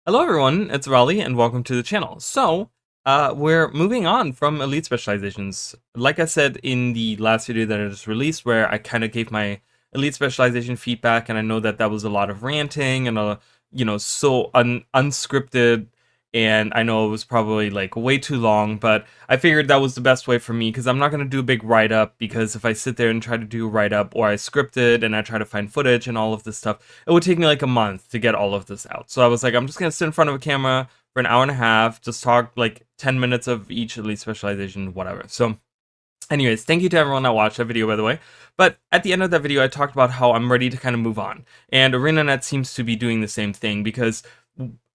Hello everyone, it's Raleigh and welcome to the channel. We're moving on from elite specializations. Like I said in the last video that I just released, where I kind of gave my elite specialization feedback, and I know that that was a lot of ranting and unscripted, and I know it was probably like way too long, but I figured that was the best way for me because I'm not going to do a big write-up, because if I sit there and try to do a write-up, or I script it and I try to find footage and all of this stuff, it would take me like a month to get all of this out. So I was like, I'm just going to sit in front of a camera for an hour and a half, just talk like 10 minutes of each elite specialization, whatever. So anyways, thank you to everyone that watched that video, by the way. But at the end of that video, I talked about how I'm ready to kind of move on. And ArenaNet seems to be doing the same thing, because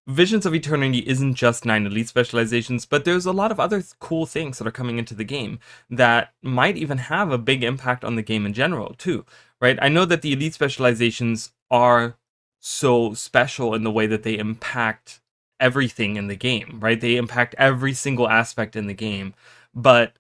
Visions of Eternity isn't just 9 elite specializations, but there's a lot of other cool things that are coming into the game that might even have a big impact on the game in general, too, right? I know that the elite specializations are so special in the way that they impact everything in the game, right? They impact every single aspect in the game. But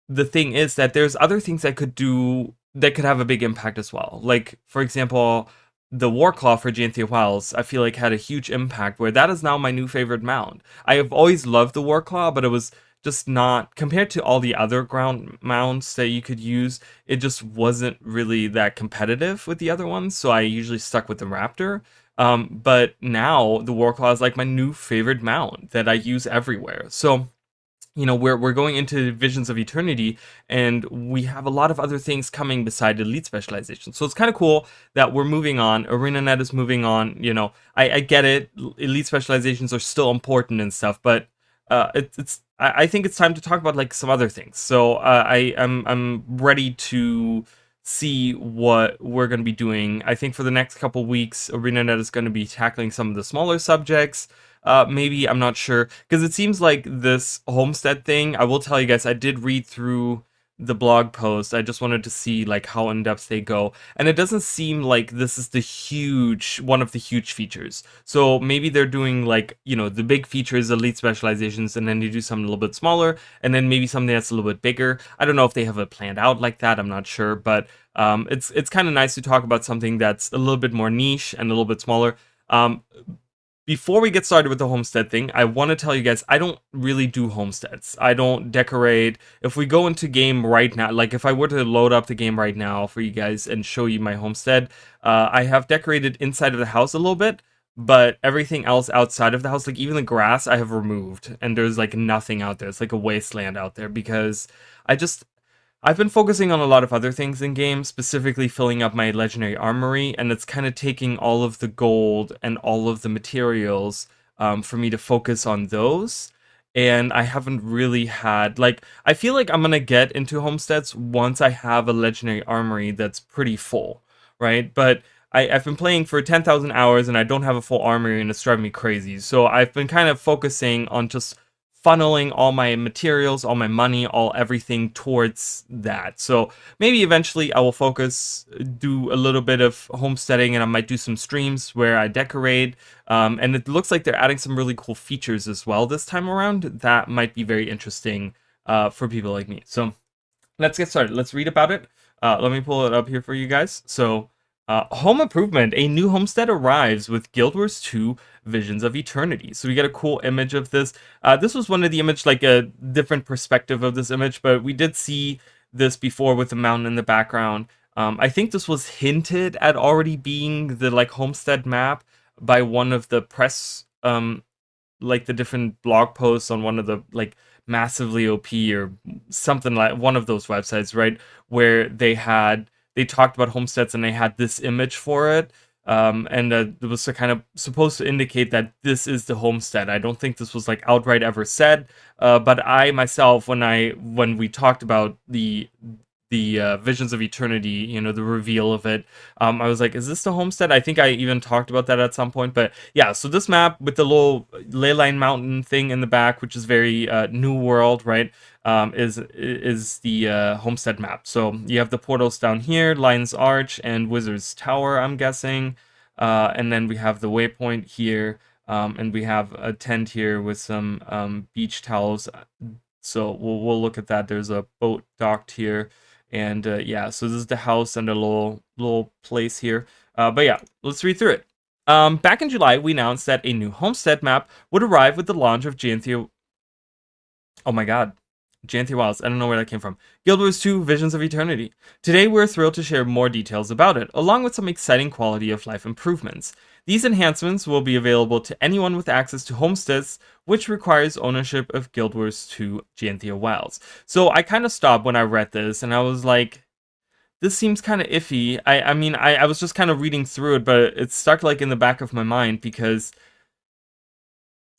the thing is that there's other things that could have a big impact as well. Like, for example, the Warclaw for Janthia Wells, I feel like had a huge impact, where that is now my new favorite mount. I have always loved the Warclaw, but it was just not, compared to all the other ground mounts that you could use, it just wasn't really that competitive with the other ones, so I usually stuck with the Raptor. But now the Warclaw is like my new favorite mount that I use everywhere. So we're going into Visions of Eternity, and we have a lot of other things coming beside elite specialization. So it's kind of cool that we're moving on. ArenaNet is moving on. I get it. Elite specializations are still important and stuff, but I think it's time to talk about like some other things. So I'm ready to see what we're going to be doing. I think for the next couple weeks, ArenaNet is going to be tackling some of the smaller subjects. Maybe, I'm not sure, because it seems like this Homestead thing, I will tell you guys, I did read through the blog post. I just wanted to see like how in depth they go, and it doesn't seem like this is one of the huge features. So maybe they're doing like, the big features, elite specializations, and then they do something a little bit smaller, and then maybe something that's a little bit bigger. I don't know if they have it planned out like that, I'm not sure, but it's kind of nice to talk about something that's a little bit more niche and a little bit smaller. Before we get started with the homestead thing, I want to tell you guys, I don't really do homesteads. I don't decorate. If we go into game right now, like if I were to load up the game right now for you guys and show you my homestead, I have decorated inside of the house a little bit, but everything else outside of the house, like even the grass, I have removed, and there's like nothing out there. It's like a wasteland out there, because I've been focusing on a lot of other things in games, specifically filling up my legendary armory, and it's kind of taking all of the gold and all of the materials for me to focus on those. And I haven't really had, like, I feel like I'm gonna get into homesteads once I have a legendary armory that's pretty full, right? But I've been playing for 10,000 hours and I don't have a full armory, and it's driving me crazy. So I've been kind of focusing on just funneling all my materials, all my money, all everything towards that. So maybe eventually I will do a little bit of homesteading, and I might do some streams where I decorate. And it looks like they're adding some really cool features as well this time around that might be very interesting for people like me. So let's get started. Let's read about it. Let me pull it up here for you guys. So Home Improvement, a new homestead arrives with Guild Wars 2 Visions of Eternity. So we get a cool image of this. This was one of the image, like a different perspective of this image, but we did see this before with the mountain in the background. I think this was hinted at already being the like homestead map by one of the press, like the different blog posts on one of the like massively OP or something, like one of those websites, right? Where they talked about homesteads and they had this image for it. And it was kind of supposed to indicate that this is the homestead. I don't think this was like outright ever said, but I myself, when we talked about the Visions of Eternity, the reveal of it, I was like, is this the homestead? I think I even talked about that at some point. But yeah, so this map with the little leyline mountain thing in the back, which is very New World, right, is the homestead map. So you have the portals down here, Lion's Arch and Wizard's Tower, I'm guessing, and then we have the waypoint here, and we have a tent here with some beach towels. So we'll look at that. There's a boat docked here. And yeah, so this is the house and a little place here. But yeah, let's read through it. Back in July, we announced that a new Homestead map would arrive with the launch of Janthia. Oh my god. Janthia Wilds. I don't know where that came from. Guild Wars 2 Visions of Eternity. Today, we're thrilled to share more details about it, along with some exciting quality of life improvements. These enhancements will be available to anyone with access to homesteads, which requires ownership of Guild Wars 2 Janthia Wilds. So I kind of stopped when I read this, and I was like, this seems kind of iffy. I mean, I was just kind of reading through it, but it stuck like in the back of my mind because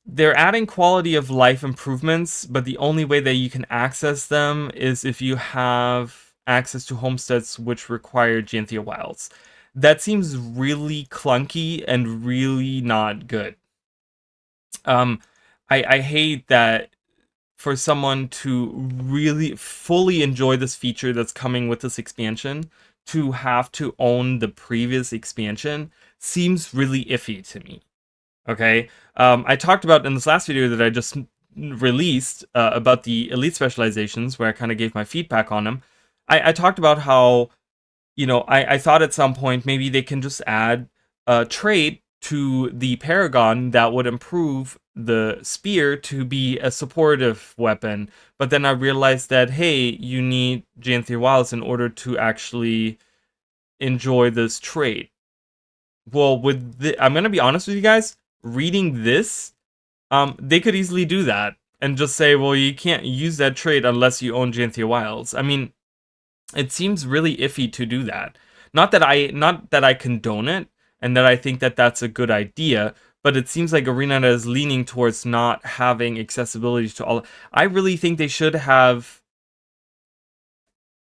they're adding quality of life improvements, but the only way that you can access them is if you have access to homesteads which require Janthia Wilds. That seems really clunky and really not good. I hate that for someone to really fully enjoy this feature that's coming with this expansion, to have to own the previous expansion seems really iffy to me. Okay, I talked about in this last video that I just released about the elite specializations, where I kind of gave my feedback on them. I talked about how, you know, I thought at some point maybe they can just add a trait to the Paragon that would improve the spear to be a supportive weapon. But then I realized that, hey, you need Janthia Wilds in order to actually enjoy this trait. Well, I'm going to be honest with you guys, reading this, they could easily do that and just say, well, you can't use that trait unless you own Janthia Wilds. I mean, it seems really iffy to do that. Not that I condone it and that I think that that's a good idea, but it seems like ArenaNet is leaning towards not having accessibility to all. I really think they should have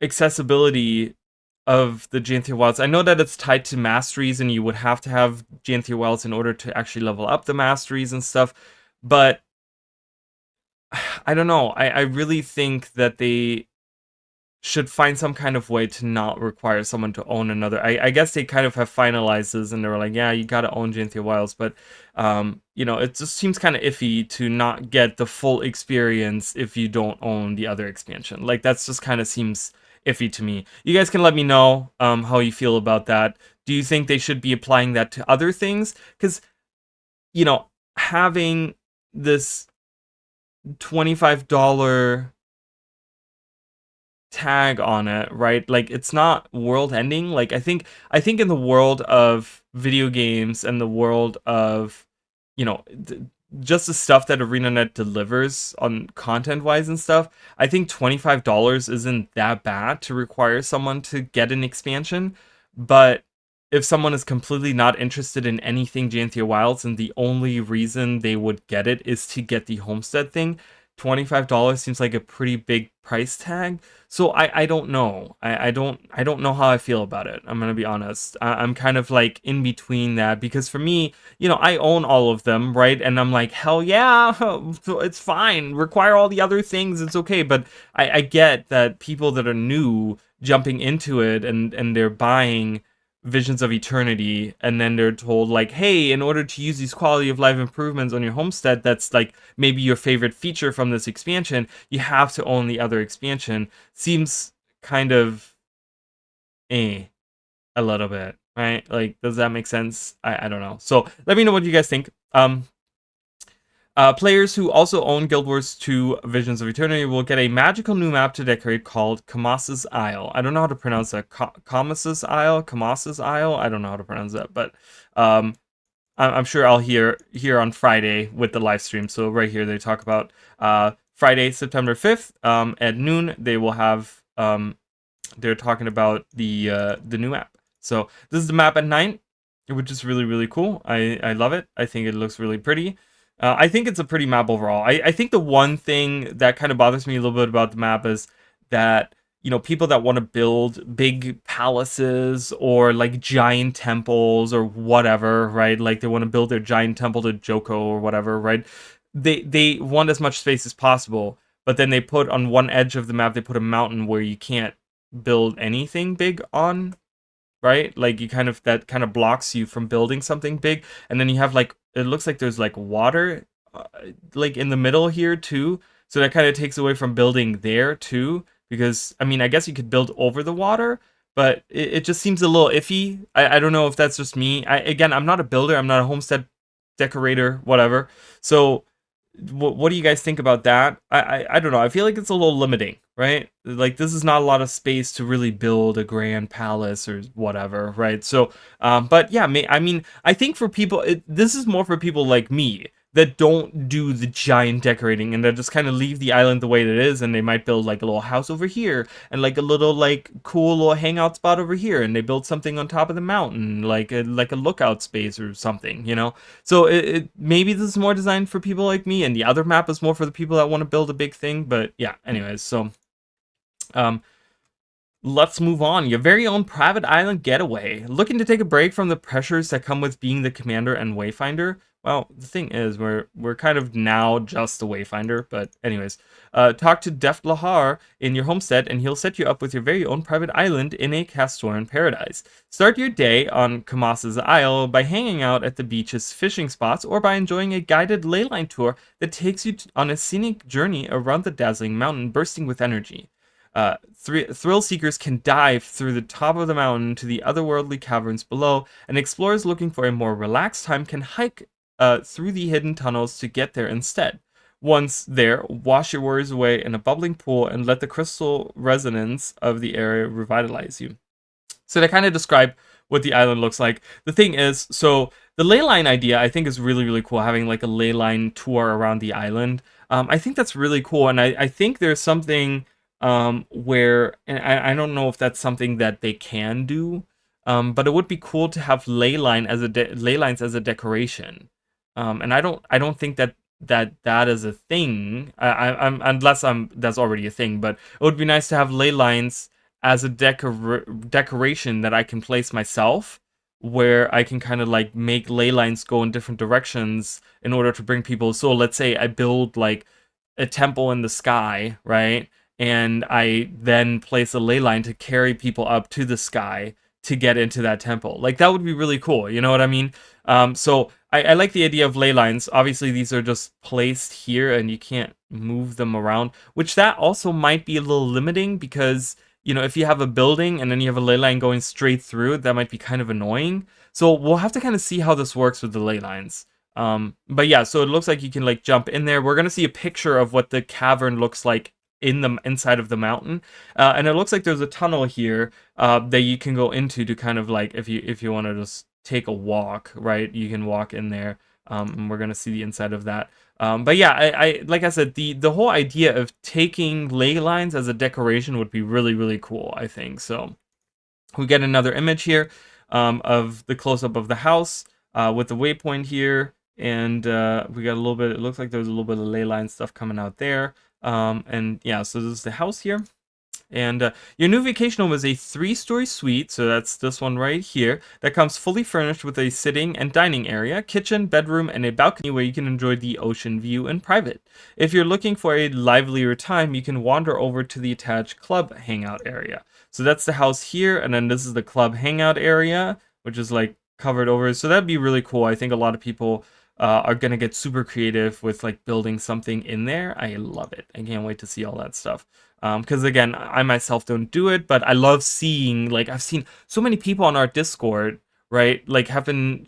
accessibility of the Janthia Wilds. I know that it's tied to masteries and you would have to have Janthia Wilds in order to actually level up the masteries and stuff, but I don't know. I really think that they should find some kind of way to not require someone to own another. I guess they kind of have finalized this and they were like, yeah, you gotta own Janthia Wilds, but you know, it just seems kind of iffy to not get the full experience if you don't own the other expansion. Like, that's just kind of seems iffy to me. You guys can let me know how you feel about that. Do you think they should be applying that to other things? Because, you know, having this $25 tag on it, right? Like, it's not world ending. Like, I think in the world of video games and the world of, you know, just the stuff that ArenaNet delivers on content-wise and stuff, I think $25 isn't that bad to require someone to get an expansion. But if someone is completely not interested in anything Janthia Wilds and the only reason they would get it is to get the homestead thing, $25 seems like a pretty big price tag. So I don't know. I don't know how I feel about it. I'm gonna be honest. I'm kind of like in between that, because for me, you know, I own all of them, right? And I'm like, hell yeah, it's fine. Require all the other things, it's okay. But I get that people that are new jumping into it and they're buying Visions of Eternity, and then they're told like, hey, in order to use these quality of life improvements on your homestead, that's like maybe your favorite feature from this expansion, you have to own the other expansion. Seems kind of a little bit, right? Like, does that make sense? I don't know. So let me know what you guys think. Players who also own Guild Wars 2 Visions of Eternity will get a magical new map to decorate called Kamas's Isle. I don't know how to pronounce that. Kamas's Isle? Kamas's Isle? I don't know how to pronounce that, but I'm sure I'll hear on Friday with the live stream. So right here they talk about Friday, September 5th at noon. They will have they're talking about the new map. So this is the map at night, which is really, really cool. I love it. I think it looks really pretty. I think it's a pretty map overall. I think the one thing that kind of bothers me a little bit about the map is that, you know, people that want to build big palaces or like giant temples or whatever, right? Like they want to build their giant temple to Joko or whatever, right? They want as much space as possible, but then they put on one edge of the map, they put a mountain where you can't build anything big on, right? Like that kind of blocks you from building something big. And then you have like, it looks like there's like water like in the middle here too. So that kind of takes away from building there too, because I mean, I guess you could build over the water, but it just seems a little iffy. I don't know if that's just me. Again, I'm not a builder. I'm not a homestead decorator, whatever. So what do you guys think about that? I don't know. I feel like it's a little limiting, right? Like this is not a lot of space to really build a grand palace or whatever, right? So, but yeah, I mean, I think for people, this is more for people like me that don't do the giant decorating and that just kind of leave the island the way it is, and they might build like a little house over here and like a little like cool little hangout spot over here, and they build something on top of the mountain, like a lookout space or something, you know. So maybe this is more designed for people like me, and the other map is more for the people that want to build a big thing. But yeah, anyways, so um, let's move on. Your very own private island getaway. Looking to take a break from the pressures that come with being the commander and wayfinder? Well, the thing is, we're kind of now just a wayfinder, but anyways, talk to Deft Lahar in your homestead, and he'll set you up with your very own private island in a Castoran paradise. Start your day on Kamas's Isle by hanging out at the beach's fishing spots, or by enjoying a guided leyline tour that takes you on a scenic journey around the dazzling mountain, bursting with energy. Thrill seekers can dive through the top of the mountain to the otherworldly caverns below, and explorers looking for a more relaxed time can hike through the hidden tunnels to get there instead. Once there, wash your worries away in a bubbling pool and let the crystal resonance of the area revitalize you. So to kind of describe what the island looks like, the thing is, so the ley line idea I think is really, really cool, having like a ley line tour around the island. I think that's really cool, and I think there's something where, and I don't know if that's something that they can do, but it would be cool to have ley lines as a decoration. And I don't think that is a thing. I'm unless that's already a thing. But it would be nice to have ley lines as a decoration that I can place myself, where I can kind of like make ley lines go in different directions in order to bring people. So let's say I build like a temple in the sky, right? And I then place a ley line to carry people up to the sky to get into that temple. Like that would be really cool. You know what I mean? So I like the idea of ley lines. Obviously, these are just placed here and you can't move them around, which that also might be a little limiting because, you know, if you have a building and then you have a ley line going straight through it, that might be kind of annoying. So we'll have to kind of see how this works with the ley lines. But yeah, so it looks like you can like jump in there. We're going to see a picture of what the cavern looks like in the inside of the mountain, and it looks like there's a tunnel here that you can go into to kind of like if you want to just take a walk, right? You can walk in there, and we're gonna see the inside of that. But yeah, I like I said, the whole idea of taking ley lines as a decoration would be really, really cool, I think. So we get another image here of the close-up of the house with the waypoint here, and we got a little bit, it looks like there's a little bit of ley line stuff coming out there. And yeah, so this is the house here. And your new vacation home is a 3-story suite, so that's this one right here, that comes fully furnished with a sitting and dining area, kitchen, bedroom, and a balcony where you can enjoy the ocean view in private. If you're looking for a livelier time, you can wander over to the attached club hangout area. So that's the house here, and then this is the club hangout area, which is like covered over. So that'd be really cool. I think a lot of people are gonna get super creative with like building something in there. I love it. I can't wait to see all that stuff. Because again, I myself don't do it, but I love seeing, like, I've seen so many people on our Discord, right, like have been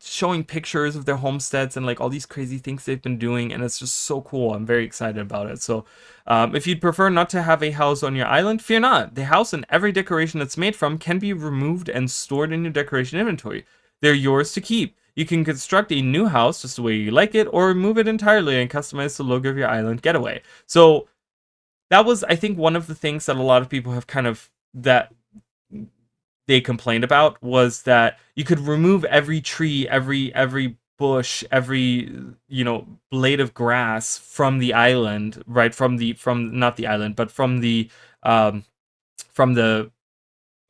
showing pictures of their homesteads and like all these crazy things they've been doing, and it's just so cool. I'm very excited about it. So if you'd prefer not to have a house on your island, fear not. The house and every decoration it's made from can be removed and stored in your decoration inventory. They're yours to keep. You can construct a new house just the way you like it, or remove it entirely and customize the logo of your island getaway. So that was, I think, one of the things that a lot of people have kind of, that they complained about, was that you could remove every tree, every bush, every, you know, blade of grass from the island, right? From not the island, but from the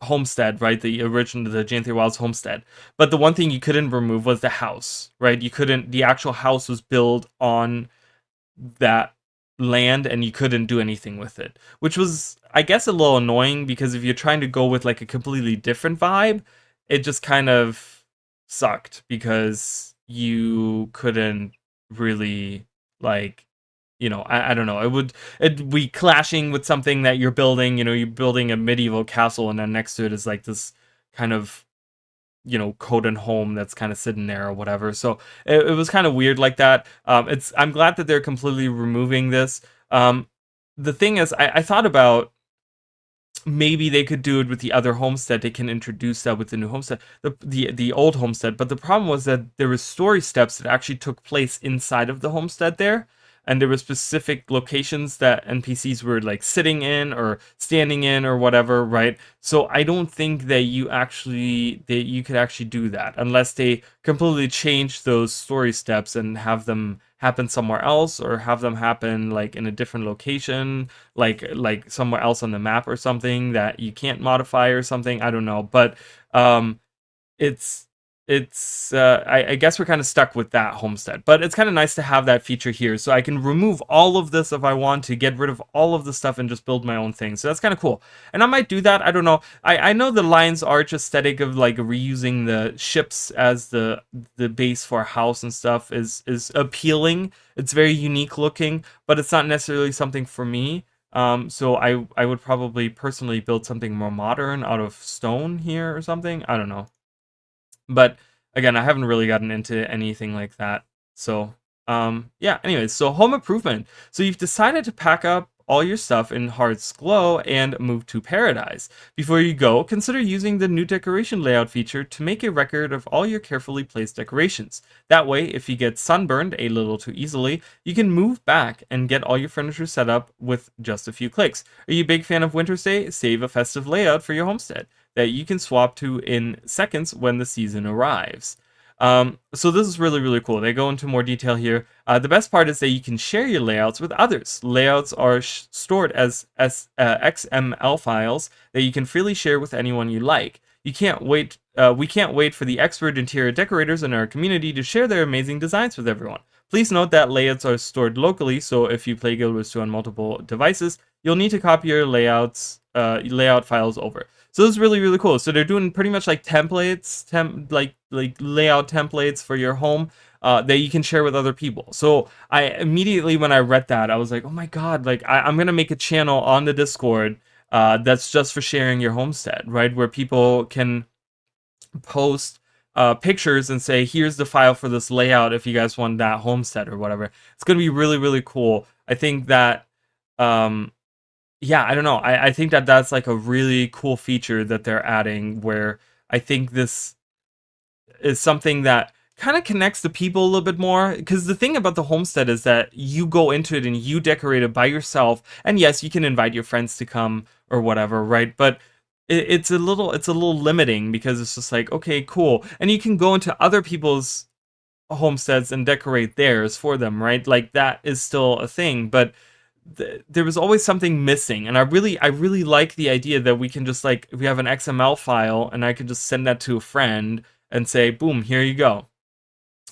homestead, right? The original, the Janthe Wilds homestead. But the one thing you couldn't remove was the house, right? You couldn't, the actual house was built on that land and you couldn't do anything with it, which was, I guess, a little annoying, because if you're trying to go with like a completely different vibe, it just kind of sucked because you couldn't really, like, I don't know. It'd be clashing with something that you're building. You're building a medieval castle, and then next to it is like this kind of Coden home that's kind of sitting there or whatever. So it was kind of weird like that. I'm glad that they're completely removing this. The thing is, I thought about maybe they could do it with the other homestead. They can introduce that with the new homestead, the old homestead. But the problem was that there were story steps that actually took place inside of the homestead there, and there were specific locations that NPCs were like sitting in or standing in or whatever, right? So I don't think that you could actually do that unless they completely change those story steps and have them happen somewhere else, or have them happen like in a different location, like somewhere else on the map or something that you can't modify or something. I don't know, but it's I guess we're kind of stuck with that homestead, but it's kind of nice to have that feature here, so I can remove all of this if I want to, get rid of all of the stuff and just build my own thing. So that's kind of cool, and I might do that. I don't know. I know the Lion's Arch aesthetic of like reusing the ships as the base for a house and stuff is appealing. It's very unique looking, but it's not necessarily something for me. So I would probably personally build something more modern out of stone here or something. I don't know. But again, I haven't really gotten into anything like that. So, yeah, anyways, so home improvement. So you've decided to pack up all your stuff in Hearth's Glow and move to Paradise. Before you go, consider using the new decoration layout feature to make a record of all your carefully placed decorations. That way, if you get sunburned a little too easily, you can move back and get all your furniture set up with just a few clicks. Are you a big fan of Winter Stay? Save a festive layout for your homestead that you can swap to in seconds when the season arrives. So this is really, really cool. They go into more detail here. The best part is that you can share your layouts with others. Layouts are stored as XML files that you can freely share with anyone you like. We can't wait for the expert interior decorators in our community to share their amazing designs with everyone. Please note that layouts are stored locally, so if you play Guild Wars 2 on multiple devices, you'll need to copy your layout files over. So this is really, really cool. So they're doing pretty much like templates, like layout templates for your home that you can share with other people. So I immediately, when I read that, I was like, oh my god, like I'm gonna make a channel on the Discord that's just for sharing your homestead, right? Where people can post pictures and say, here's the file for this layout if you guys want that homestead or whatever. It's gonna be really, really cool. I think that yeah, I don't know. I think that that's like a really cool feature that they're adding, where I think this is something that kind of connects the people a little bit more. Because the thing about the homestead is that you go into it and you decorate it by yourself. And yes, you can invite your friends to come or whatever, right? But it's a little limiting, because it's just like, okay, cool. And you can go into other people's homesteads and decorate theirs for them, right? Like that is still a thing, but there was always something missing, and I really like the idea that we can just, like, if we have an XML file and I can just send that to a friend and say, boom, here you go.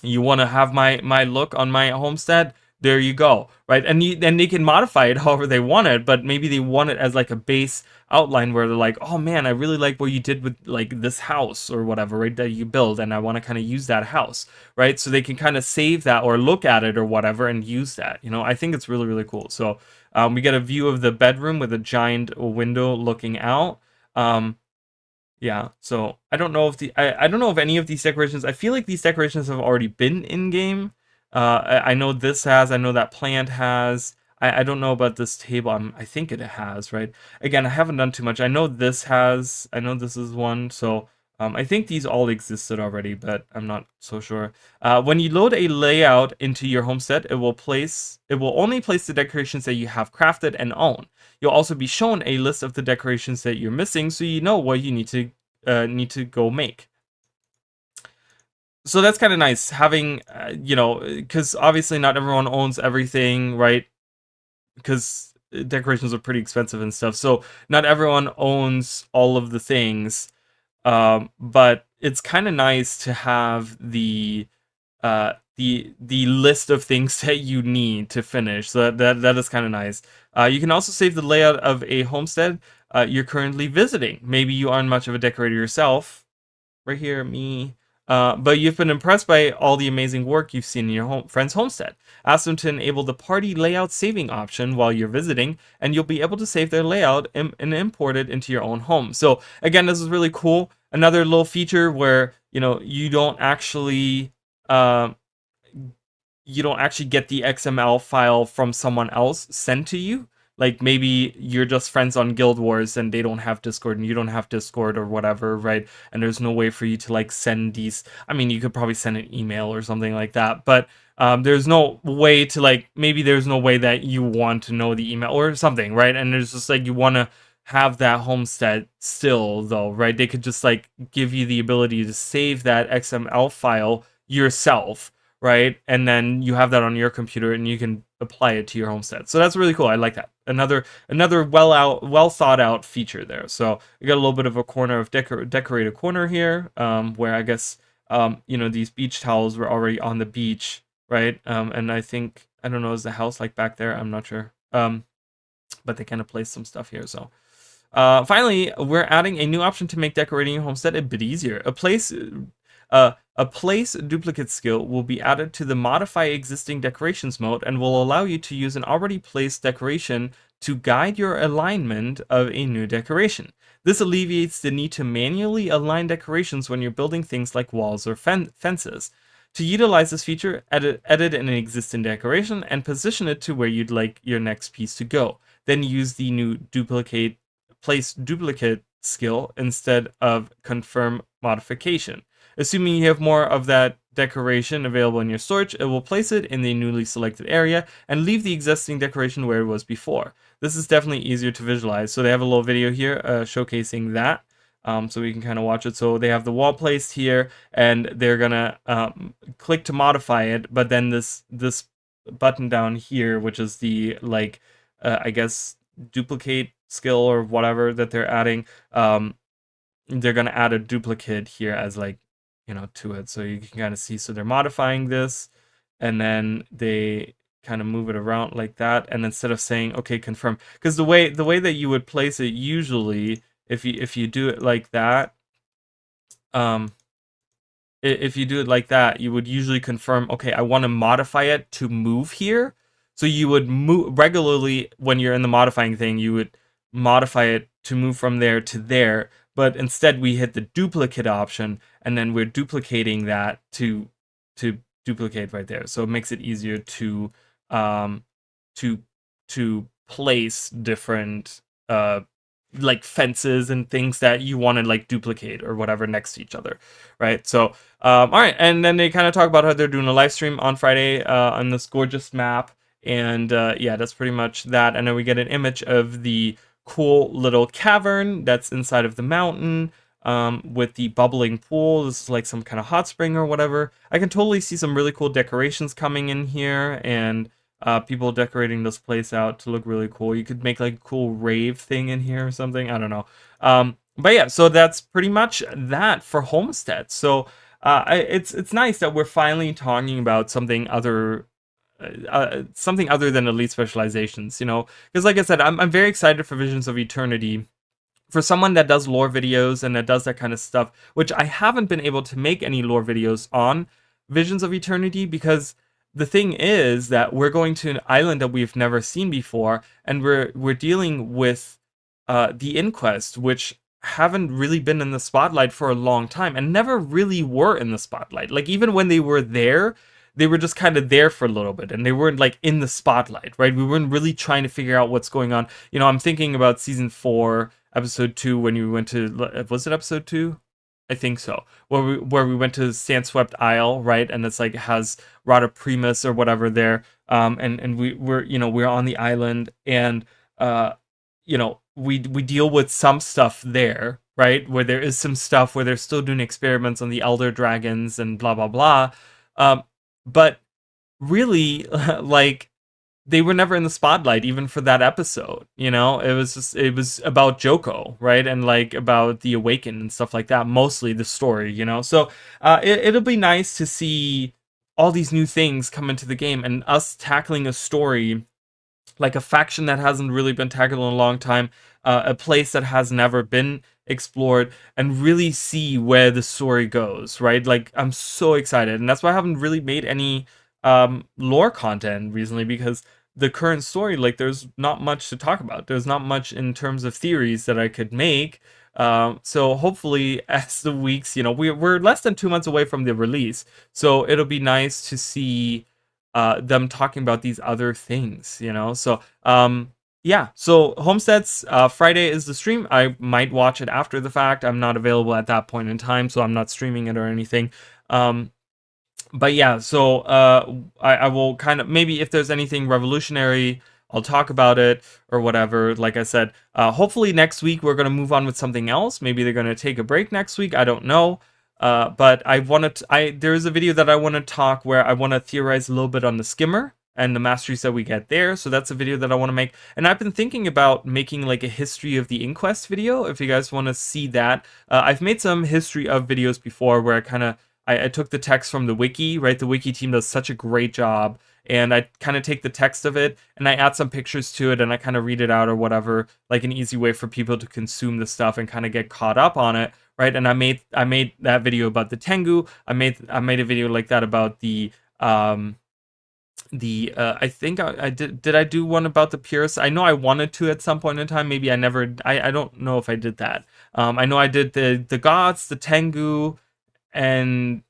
You want to have my look on my homestead? There you go, right? And they can modify it however they want it, but maybe they want it as like a base outline where they're like, oh man, I really like what you did with like this house or whatever, right, that you build, and I want to kind of use that house, right? So they can kind of save that or look at it or whatever and use that. I think it's really, really cool. So we get a view of the bedroom with a giant window looking out. Yeah, so I don't know if I don't know if any of these decorations. I feel like these decorations have already been in game. I know this has. I know that plant has. I don't know about this table. I think it has, right? Again, I haven't done too much. I know this has. I know this is one. So I think these all existed already, but I'm not so sure. When you load a layout into your homestead, it will only place the decorations that you have crafted and own. You'll also be shown a list of the decorations that you're missing, so you know what you need to go make. So that's kind of nice having, because obviously not everyone owns everything, right? Because decorations are pretty expensive and stuff. So not everyone owns all of the things, but it's kind of nice to have the list of things that you need to finish. So that is kind of nice. You can also save the layout of a homestead you're currently visiting. Maybe you aren't much of a decorator yourself. Right here, me. but you've been impressed by all the amazing work you've seen in your friend's homestead. Ask them to enable the party layout saving option while you're visiting, and you'll be able to save their layout and import it into your own home. So again, this is really cool. Another little feature where you don't actually get the XML file from someone else sent to you. Like maybe you're just friends on Guild Wars and they don't have Discord and you don't have Discord or whatever, right? And there's no way for you to like send these. I mean, you could probably send an email or something like that, but there's no way to maybe there's no way that you want to know the email or something, right? And there's just you want to have that homestead still though, right? They could just give you the ability to save that XML file yourself, right? And then you have that on your computer and you can apply it to your homestead. So that's really cool. I like that. Another well thought out feature there. So we got a little bit of a corner of decorated corner here, where I guess these beach towels were already on the beach, right? And I think, I don't know, is the house back there? I'm not sure. But they kind of placed some stuff here. So finally, we're adding a new option to make decorating your homestead a bit easier. A place duplicate skill will be added to the modify existing decorations mode and will allow you to use an already placed decoration to guide your alignment of a new decoration. This alleviates the need to manually align decorations when you're building things like walls or fences. To utilize this feature, edit an existing decoration and position it to where you'd like your next piece to go. Then use the new place duplicate skill instead of confirm modification. Assuming you have more of that decoration available in your storage, it will place it in the newly selected area and leave the existing decoration where it was before. This is definitely easier to visualize. So they have a little video here showcasing that. So we can kind of watch it. So they have the wall placed here and they're gonna click to modify it, but then this button down here, which is the I guess duplicate skill or whatever that they're adding, they're gonna add a duplicate here as to it. So you can kind of see, so they're modifying this and then they kind of move it around like that. And instead of saying, okay, confirm, because the way that you would place it usually, if you do it like that, if you do it like that, you would usually confirm, okay, I want to modify it to move here. So you would move regularly when you're in the modifying thing, you would modify it to move from there to there. But instead we hit the duplicate option and then we're duplicating that to duplicate right there. So it makes it easier to place different fences and things that you want to duplicate or whatever next to each other, right? So all right, and then they kind of talk about how they're doing a live stream on Friday on this gorgeous map, and yeah, that's pretty much that. And then we get an image of the cool little cavern that's inside of the mountain with the bubbling pool. This is some kind of hot spring or whatever. I can totally see some really cool decorations coming in here and people decorating this place out to look really cool. You could make a cool rave thing in here or something. I don't know. But yeah, so that's pretty much that for Homestead. So it's nice that we're finally talking about something other than elite specializations, because like I said, I'm very excited for Visions of Eternity. For someone that does lore videos and that does that kind of stuff, which I haven't been able to make any lore videos on Visions of Eternity, because the thing is that we're going to an island that we've never seen before, and we're dealing with the Inquest, which haven't really been in the spotlight for a long time and never really were in the spotlight. Even when they were there, they were just kind of there for a little bit and they weren't in the spotlight, right? We weren't really trying to figure out what's going on. I'm thinking about season 4, episode 2, when you went to, was it episode 2? I think so. Where we went to Sandswept Isle, right? And it's it has Rada Primus or whatever there. And we're on the island and we deal with some stuff there, right? Where there is some stuff where they're still doing experiments on the Elder Dragons and blah blah blah. But really, they were never in the spotlight, even for that episode. It was about Joko, right? And about the Awakened and stuff like that. Mostly the story, So it'll be nice to see all these new things come into the game and us tackling a story, a faction that hasn't really been tackled in a long time, a place that has never been explore it and really see where the story goes, right? Like, I'm so excited, and that's why I haven't really made any lore content recently, because the current story, like, there's not much to talk about. There's not much in terms of theories that I could make. So hopefully, as the weeks, we're less than 2 months away from the release, so it'll be nice to see them talking about these other things. So yeah, so Homestead's Friday is the stream. I might watch it after the fact. I'm not available at that point in time, so I'm not streaming it or anything. But yeah, so I will kind of, maybe if there's anything revolutionary, I'll talk about it or whatever. Like I said, hopefully next week we're going to move on with something else. Maybe they're going to take a break next week. I don't know. But there is a video that I want to talk where I want to theorize a little bit on the skimmer and the masteries that we get there. So that's a video that I want to make. And I've been thinking about making like a history of the Inquest video, if you guys want to see that. I've made some history of videos before where I took the text from the wiki, right? The wiki team does such a great job. And I kind of take the text of it and I add some pictures to it and I kind of read it out or whatever, like an easy way for people to consume the stuff and kind of get caught up on it, right? And I made that video about the Tengu. I made a video like that about I think I did I do one about the Purists? I know I wanted to at some point in time. Maybe I never, I don't know if I did that. I know I did the Gods, the Tengu, and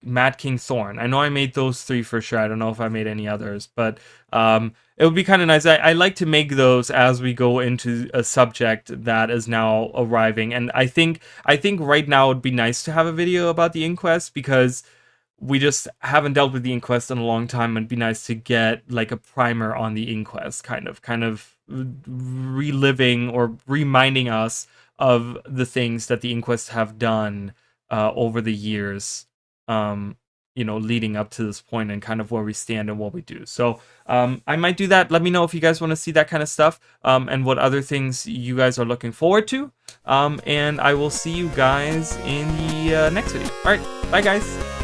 Mad King Thorn. I know I made those 3 for sure. I don't know if I made any others, but it would be kind of nice. I like to make those as we go into a subject that is now arriving, and I think right now it would be nice to have a video about the Inquest, because we just haven't dealt with the Inquest in a long time, and it'd be nice to get like a primer on the Inquest, kind of reliving or reminding us of the things that the Inquest have done over the years, leading up to this point, and kind of where we stand and what we do. So I might do that. Let me know if you guys want to see that kind of stuff, and what other things you guys are looking forward to. And I will see you guys in the next video. All right, bye guys.